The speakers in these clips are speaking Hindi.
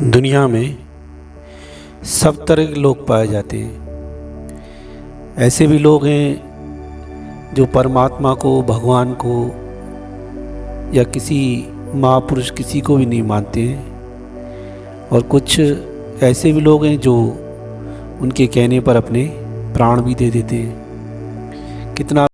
दुनिया में सब तरह के लोग पाए जाते हैं। ऐसे भी लोग हैं जो परमात्मा को, भगवान को या किसी महापुरुष किसी को भी नहीं मानते हैं, और कुछ ऐसे भी लोग हैं जो उनके कहने पर अपने प्राण भी दे देते हैं। कितना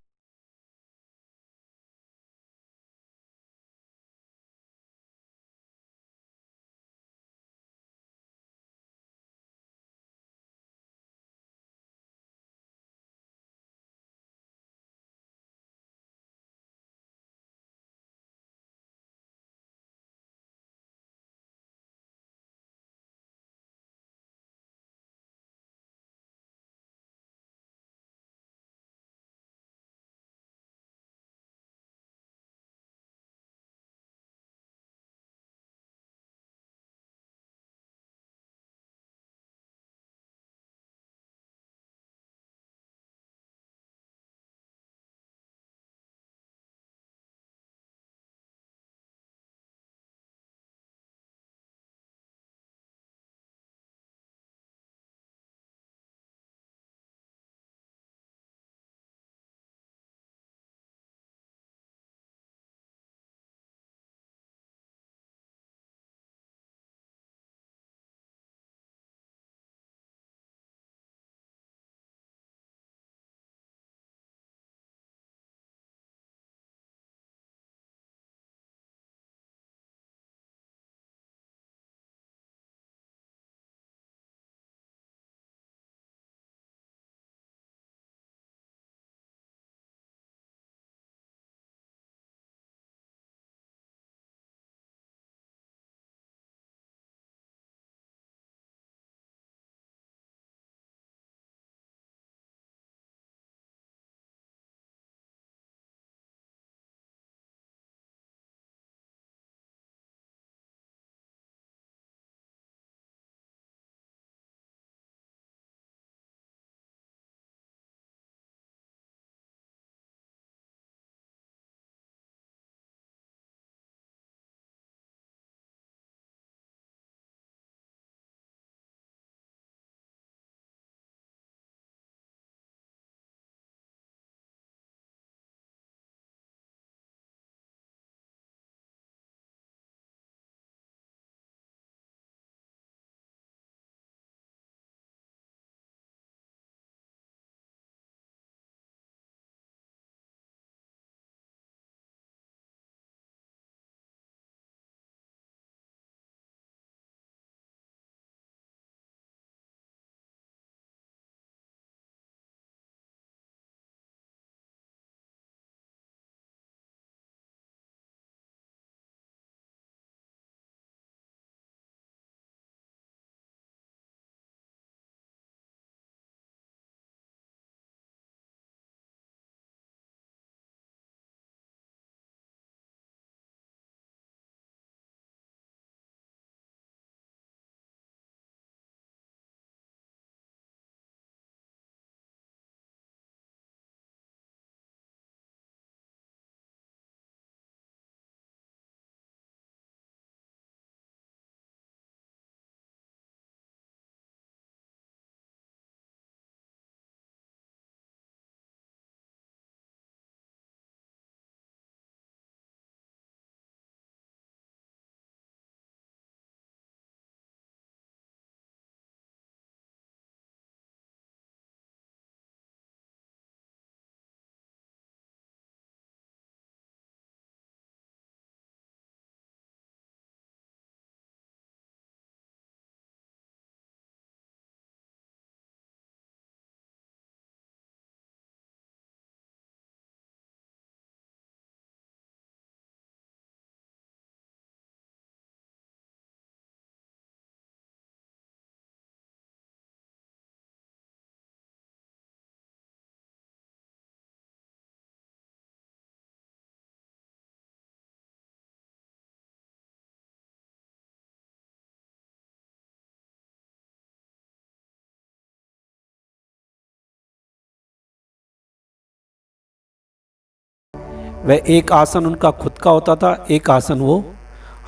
वह एक आसन उनका खुद का होता था, एक आसन वो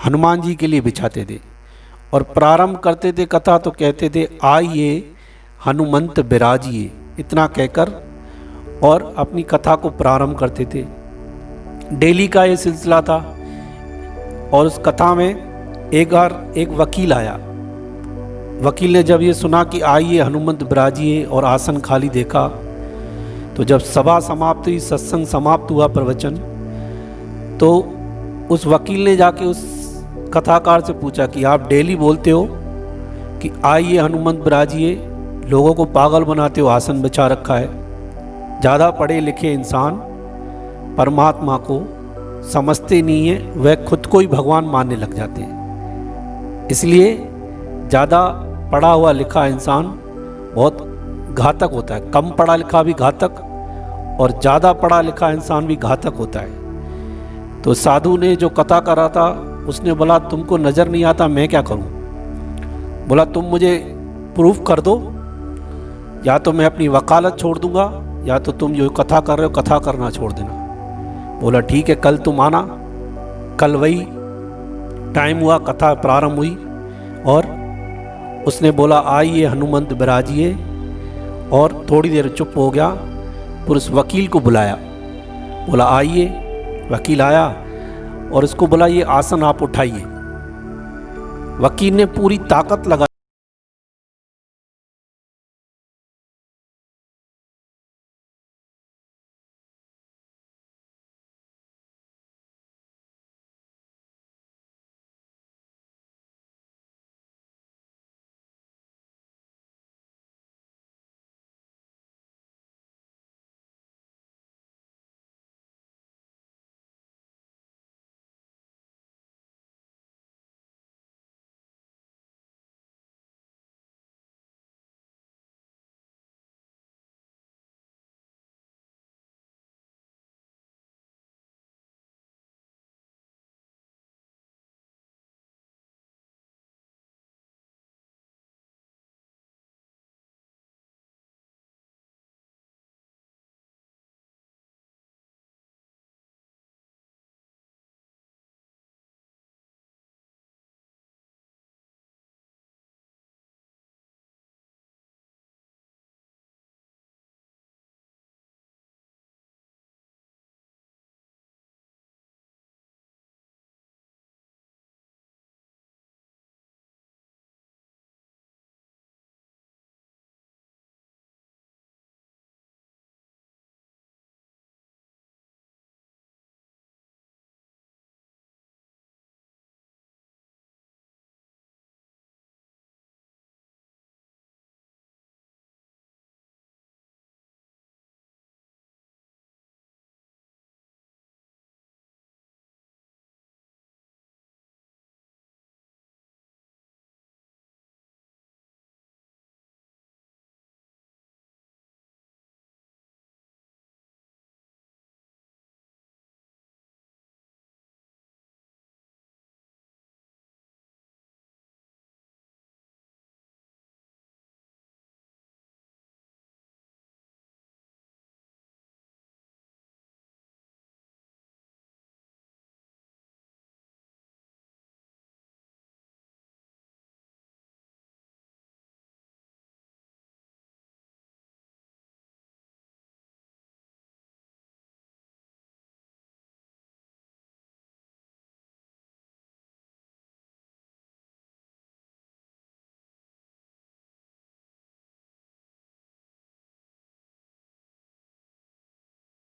हनुमान जी के लिए बिछाते थे। और प्रारंभ करते थे कथा तो कहते थे आइए हनुमंत बिराजिए, इतना कहकर और अपनी कथा को प्रारंभ करते थे। डेली का ये सिलसिला था। और उस कथा में एक बार एक वकील आया। वकील ने जब ये सुना कि आइए हनुमंत बिराजिए और आसन खाली देखा, तो जब सभा समाप्त हुई, सत्संग समाप्त हुआ, प्रवचन, तो उस वकील ने जाके उस कथाकार से पूछा कि आप डेली बोलते हो कि आइए हनुमंत बिराजिए, लोगों को पागल बनाते हो, आसन बिछा रखा है। ज़्यादा पढ़े लिखे इंसान परमात्मा को समझते नहीं है, वह खुद को ही भगवान मानने लग जाते हैं। इसलिए ज़्यादा पढ़ा हुआ लिखा इंसान बहुत घातक होता है। कम पढ़ा लिखा भी घातक और ज़्यादा पढ़ा लिखा इंसान भी घातक होता है। तो साधु ने जो कथा करा था, उसने बोला तुमको नज़र नहीं आता, मैं क्या करूं? बोला तुम मुझे प्रूफ कर दो, या तो मैं अपनी वकालत छोड़ दूंगा, या तो तुम जो कथा कर रहे हो कथा करना छोड़ देना। बोला ठीक है, कल तुम आना। कल वही टाइम हुआ, कथा प्रारंभ हुई और उसने बोला आइए हनुमंत बिराजिए, और थोड़ी देर चुप हो गया। फिर उस वकील को बुलाया, बोला आइए। वकील आया और उसको बोला ये आसन आप उठाइए। वकील ने पूरी ताकत लगा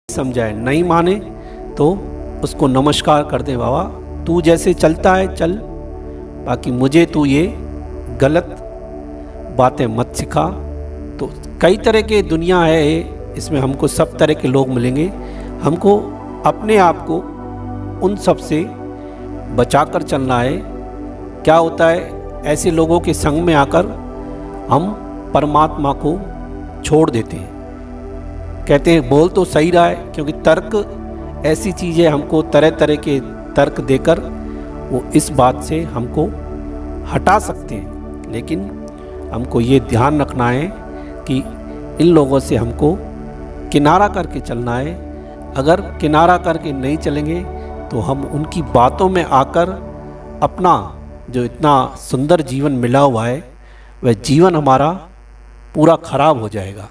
समझाए, नहीं माने तो उसको नमस्कार कर दे, बाबा तू जैसे चलता है चल, बाकी मुझे तू ये गलत बातें मत सिखा। तो कई तरह के दुनिया है, इसमें हमको सब तरह के लोग मिलेंगे। हमको अपने आप को उन सब से बचाकर चलना है। क्या होता है, ऐसे लोगों के संग में आकर हम परमात्मा को छोड़ देते हैं। कहते हैं बोल तो सही रहा है, क्योंकि तर्क ऐसी चीज़ है, हमको तरह तरह के तर्क देकर वो इस बात से हमको हटा सकते हैं। लेकिन हमको ये ध्यान रखना है कि इन लोगों से हमको किनारा करके चलना है। अगर किनारा करके नहीं चलेंगे तो हम उनकी बातों में आकर अपना जो इतना सुंदर जीवन मिला हुआ है वह जीवन हमारा पूरा खराब हो जाएगा।